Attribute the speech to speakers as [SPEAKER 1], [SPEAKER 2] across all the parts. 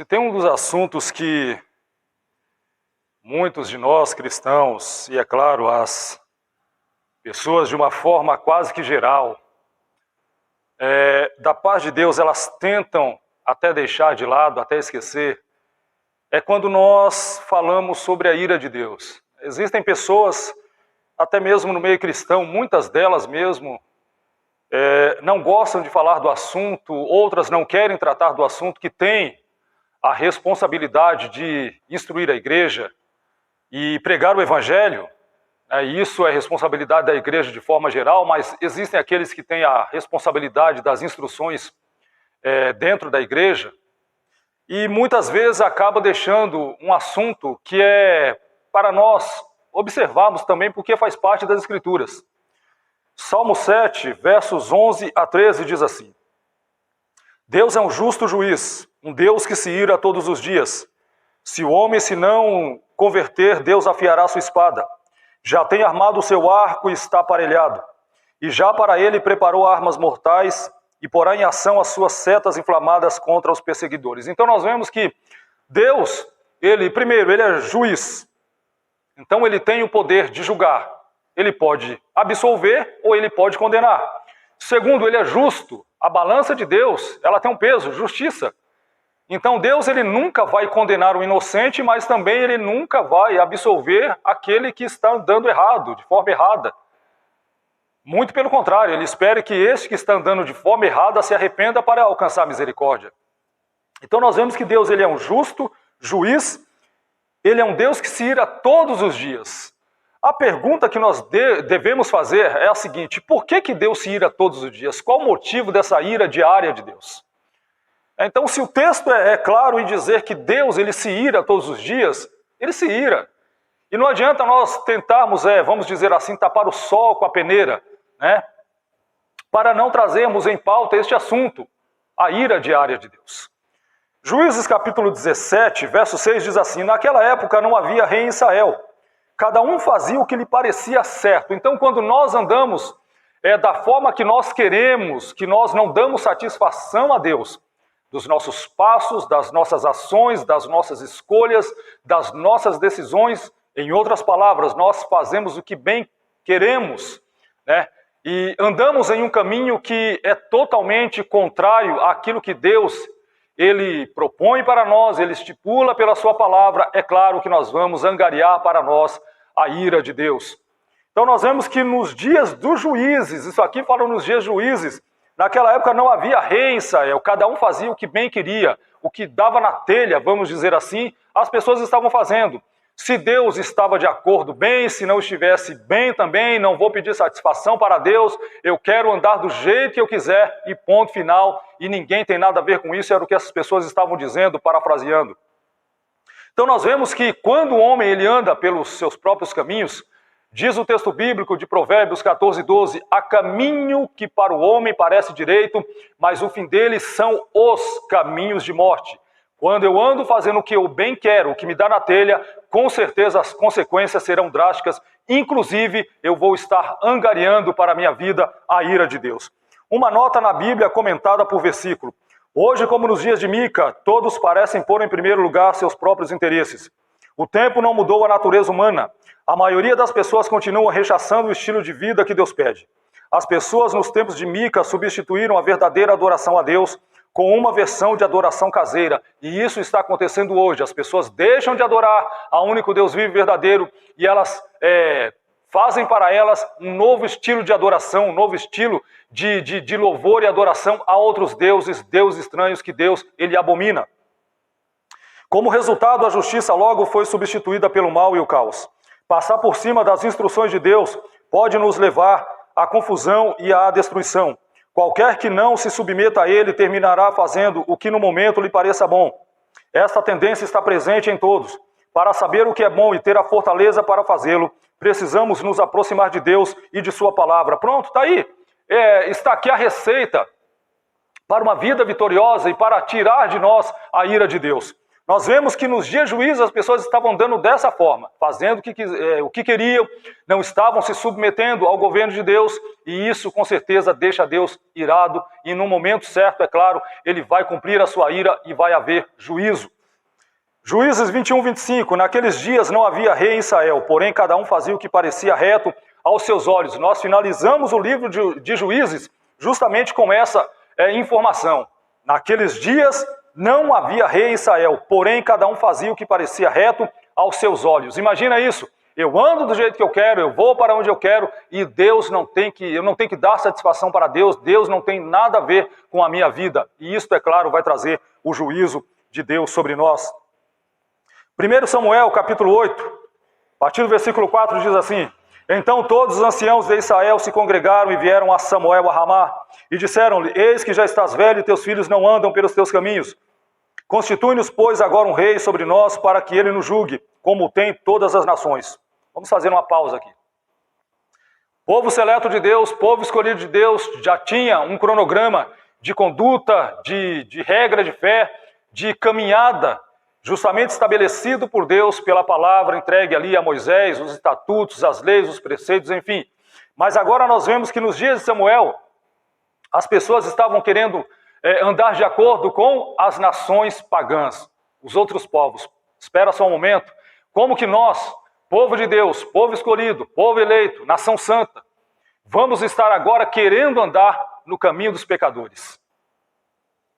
[SPEAKER 1] Se tem um dos assuntos que muitos de nós cristãos, e é claro, as pessoas de uma forma quase que geral, da paz de Deus, elas tentam até deixar de lado, até esquecer, é quando nós falamos sobre a ira de Deus. Existem pessoas, até mesmo no meio cristão, muitas delas mesmo, não gostam de falar do assunto, outras não querem tratar do assunto, que tem a responsabilidade de instruir a igreja e pregar o evangelho. Isso é responsabilidade da igreja de forma geral, mas existem aqueles que têm a responsabilidade das instruções dentro da igreja, e muitas vezes acaba deixando um assunto que é para nós observarmos também, porque faz parte das Escrituras. Salmo 7, versos 11 a 13 diz assim: Deus é um justo juiz, um Deus que se ira todos os dias. Se o homem se não converter, Deus afiará sua espada. Já tem armado o seu arco e está aparelhado. E já para ele preparou armas mortais e porá em ação as suas setas inflamadas contra os perseguidores. Então nós vemos que Deus, primeiro, ele é juiz. Então ele tem o poder de julgar. Ele pode absolver ou ele pode condenar. Segundo, ele é justo. A balança de Deus, ela tem um peso, justiça. Então Deus, ele nunca vai condenar o inocente, mas também ele nunca vai absolver aquele que está andando errado, de forma errada. Muito pelo contrário, ele espera que este que está andando de forma errada se arrependa para alcançar misericórdia. Então nós vemos que Deus, ele é um justo juiz, ele é um Deus que se ira todos os dias. A pergunta que nós devemos fazer é a seguinte: por que Deus se ira todos os dias? Qual o motivo dessa ira diária de Deus? Então, se o texto é claro em dizer que Deus, ele se ira todos os dias, ele se ira. E não adianta nós tentarmos, vamos dizer assim, tapar o sol com a peneira, para não trazermos em pauta este assunto, a ira diária de Deus. Juízes capítulo 17, verso 6 diz assim: naquela época não havia rei em Israel. Cada um fazia o que lhe parecia certo. Então, quando nós andamos da forma que nós queremos, que nós não damos satisfação a Deus, dos nossos passos, das nossas ações, das nossas escolhas, das nossas decisões, em outras palavras, nós fazemos o que bem queremos, e andamos em um caminho que é totalmente contrário àquilo que Deus, ele propõe para nós, ele estipula pela sua palavra, é claro que nós vamos angariar para nós a ira de Deus. Então nós vemos que nos dias dos juízes, isso aqui fala nos dias juízes, naquela época não havia rei em Israel, cada um fazia o que bem queria, o que dava na telha, vamos dizer assim, as pessoas estavam fazendo. Se Deus estava de acordo, bem, se não estivesse bem também, não vou pedir satisfação para Deus, eu quero andar do jeito que eu quiser e ponto final, e ninguém tem nada a ver com isso, era o que essas pessoas estavam dizendo, parafraseando. Então nós vemos que quando o homem ele anda pelos seus próprios caminhos, diz o texto bíblico de Provérbios 14, 12, há caminho que para o homem parece direito, mas o fim dele são os caminhos de morte. Quando eu ando fazendo o que eu bem quero, o que me dá na telha, com certeza as consequências serão drásticas, inclusive eu vou estar angariando para a minha vida a ira de Deus. Uma nota na Bíblia comentada por versículo: hoje, como nos dias de Mica, todos parecem pôr em primeiro lugar seus próprios interesses. O tempo não mudou a natureza humana. A maioria das pessoas continua rechaçando o estilo de vida que Deus pede. As pessoas nos tempos de Mica substituíram a verdadeira adoração a Deus com uma versão de adoração caseira. E isso está acontecendo hoje. As pessoas deixam de adorar ao único Deus vivo e verdadeiro e elas fazem para elas um novo estilo de adoração, um novo estilo de louvor e adoração a outros deuses, deuses estranhos que Deus ele abomina. Como resultado, a justiça logo foi substituída pelo mal e o caos. Passar por cima das instruções de Deus pode nos levar à confusão e à destruição. Qualquer que não se submeta a ele terminará fazendo o que no momento lhe pareça bom. Esta tendência está presente em todos. Para saber o que é bom e ter a fortaleza para fazê-lo, precisamos nos aproximar de Deus e de sua palavra. Pronto, está aí. Está aqui a receita para uma vida vitoriosa e para tirar de nós a ira de Deus. Nós vemos que nos dias juízes as pessoas estavam andando dessa forma, fazendo o que queriam, não estavam se submetendo ao governo de Deus, e isso com certeza deixa Deus irado, e no momento certo, é claro, ele vai cumprir a sua ira e vai haver juízo. Juízes 21, 25, naqueles dias não havia rei em Israel, porém cada um fazia o que parecia reto aos seus olhos. Nós finalizamos o livro de Juízes justamente com essa informação. Naqueles dias não havia rei em Israel, porém cada um fazia o que parecia reto aos seus olhos. Imagina isso, eu ando do jeito que eu quero, eu vou para onde eu quero, e eu não tenho que dar satisfação para Deus, Deus não tem nada a ver com a minha vida. E isso, é claro, vai trazer o juízo de Deus sobre nós. 1 Samuel, capítulo 8, a partir do versículo 4, diz assim: Então todos os anciãos de Israel se congregaram e vieram a Samuel a Ramá, e disseram-lhe: Eis que já estás velho e teus filhos não andam pelos teus caminhos. Constitui-nos, pois, agora um rei sobre nós, para que ele nos julgue, como tem todas as nações. Vamos fazer uma pausa aqui. Povo seleto de Deus, povo escolhido de Deus, já tinha um cronograma de conduta, de regra de fé, de caminhada, justamente estabelecido por Deus pela palavra entregue ali a Moisés, os estatutos, as leis, os preceitos, enfim. Mas agora nós vemos que nos dias de Samuel, as pessoas estavam querendo andar de acordo com as nações pagãs, os outros povos. Espera só um momento. Como que nós, povo de Deus, povo escolhido, povo eleito, nação santa, vamos estar agora querendo andar no caminho dos pecadores?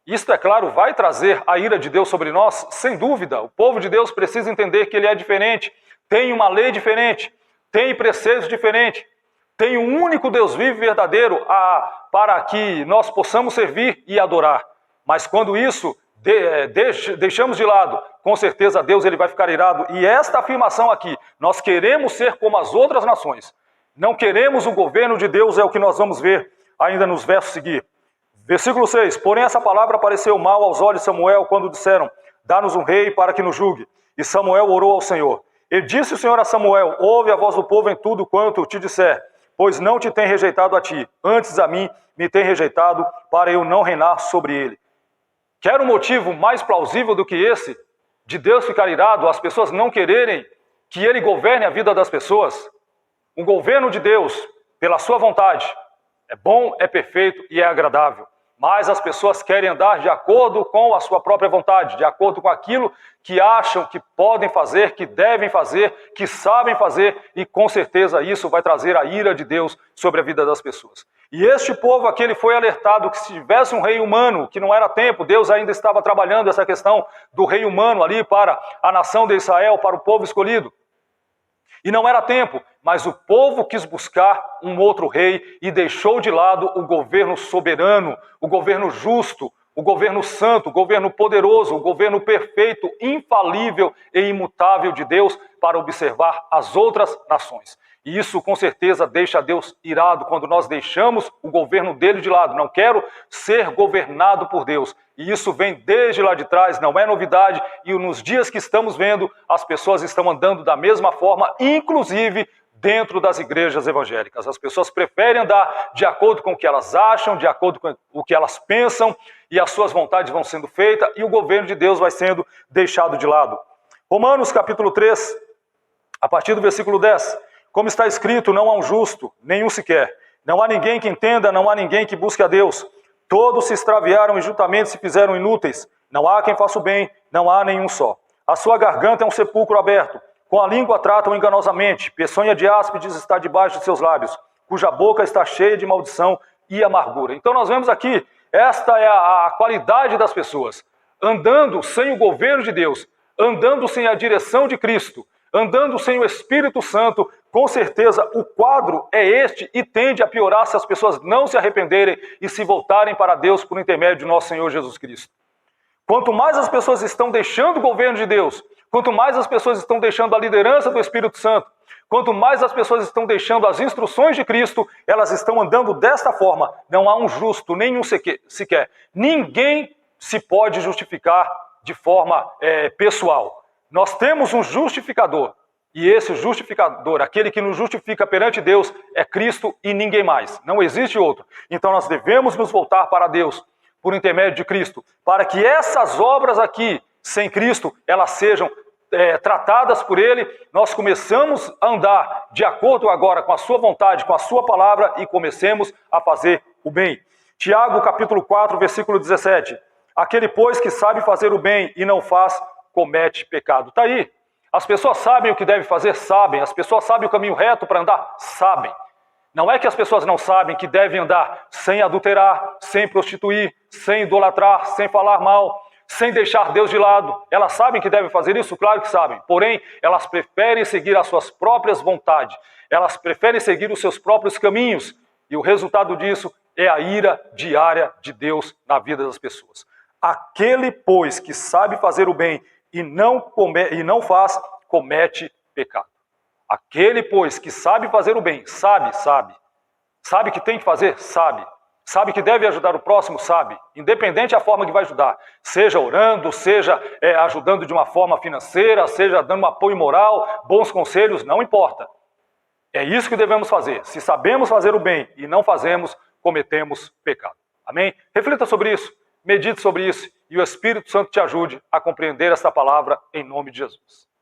[SPEAKER 1] Isto, é claro, vai trazer a ira de Deus sobre nós, sem dúvida. O povo de Deus precisa entender que ele é diferente, tem uma lei diferente, tem preceitos diferentes, tem um único Deus vivo e verdadeiro para que nós possamos servir e adorar. Mas quando isso deixamos de lado, com certeza Deus ele vai ficar irado. E esta afirmação aqui, nós queremos ser como as outras nações, não queremos o governo de Deus, é o que nós vamos ver ainda nos versos a seguir. Versículo 6, porém essa palavra pareceu mal aos olhos de Samuel quando disseram: dá-nos um rei para que nos julgue. E Samuel orou ao Senhor. E disse o Senhor a Samuel: ouve a voz do povo em tudo quanto te disser, pois não te tem rejeitado a ti, antes a mim me tem rejeitado, para eu não reinar sobre ele. Quer um motivo mais plausível do que esse, de Deus ficar irado, as pessoas não quererem que ele governe a vida das pessoas? Um governo de Deus, pela sua vontade, é bom, é perfeito e é agradável. Mas as pessoas querem andar de acordo com a sua própria vontade, de acordo com aquilo que acham que podem fazer, que devem fazer, que sabem fazer, e com certeza isso vai trazer a ira de Deus sobre a vida das pessoas. E este povo aqui, ele foi alertado que se tivesse um rei humano, que não era tempo, Deus ainda estava trabalhando essa questão do rei humano ali para a nação de Israel, para o povo escolhido. E não era tempo, mas o povo quis buscar um outro rei e deixou de lado o governo soberano, o governo justo, o governo santo, o governo poderoso, o governo perfeito, infalível e imutável de Deus para observar as outras nações. E isso com certeza deixa Deus irado quando nós deixamos o governo dele de lado. Não quero ser governado por Deus. E isso vem desde lá de trás, não é novidade. E nos dias que estamos vendo, as pessoas estão andando da mesma forma, inclusive dentro das igrejas evangélicas. As pessoas preferem andar de acordo com o que elas acham, de acordo com o que elas pensam, e as suas vontades vão sendo feitas, e o governo de Deus vai sendo deixado de lado. Romanos capítulo 3, a partir do versículo 10. Como está escrito, não há um justo, nenhum sequer. Não há ninguém que entenda, não há ninguém que busque a Deus. Todos se extraviaram e juntamente se fizeram inúteis. Não há quem faça o bem, não há nenhum só. A sua garganta é um sepulcro aberto. Com a língua tratam enganosamente. Peçonha de áspides está debaixo de seus lábios, cuja boca está cheia de maldição e amargura. Então nós vemos aqui, esta é a qualidade das pessoas. Andando sem o governo de Deus, andando sem a direção de Cristo, andando sem o Espírito Santo, com certeza o quadro é este e tende a piorar se as pessoas não se arrependerem e se voltarem para Deus por intermédio de nosso Senhor Jesus Cristo. Quanto mais as pessoas estão deixando o governo de Deus, quanto mais as pessoas estão deixando a liderança do Espírito Santo, quanto mais as pessoas estão deixando as instruções de Cristo, elas estão andando desta forma. Não há um justo, nenhum sequer. Ninguém se pode justificar de forma pessoal. Nós temos um justificador, e esse justificador, aquele que nos justifica perante Deus, é Cristo e ninguém mais. Não existe outro. Então nós devemos nos voltar para Deus, por intermédio de Cristo, para que essas obras aqui, sem Cristo, elas sejam tratadas por Ele, nós começamos a andar de acordo agora com a sua vontade, com a sua palavra e comecemos a fazer o bem. Tiago capítulo 4, versículo 17. Aquele, pois, que sabe fazer o bem e não faz, comete pecado. Está aí. As pessoas sabem o que devem fazer? Sabem. As pessoas sabem o caminho reto para andar? Sabem. Não é que as pessoas não sabem que devem andar sem adulterar, sem prostituir, sem idolatrar, sem falar mal, sem deixar Deus de lado. Elas sabem que devem fazer isso? Claro que sabem. Porém, elas preferem seguir as suas próprias vontades. Elas preferem seguir os seus próprios caminhos. E o resultado disso é a ira diária de Deus na vida das pessoas. Aquele, pois, que sabe fazer o bem e não faz, comete pecado. Aquele, pois, que sabe fazer o bem, sabe que tem que fazer, sabe que deve ajudar o próximo, sabe, independente da forma que vai ajudar, seja orando, seja ajudando de uma forma financeira, seja dando um apoio moral, bons conselhos, não importa. É isso que devemos fazer. Se sabemos fazer o bem e não fazemos, cometemos pecado. Amém? Reflita sobre isso, medite sobre isso e o Espírito Santo te ajude a compreender esta palavra em nome de Jesus.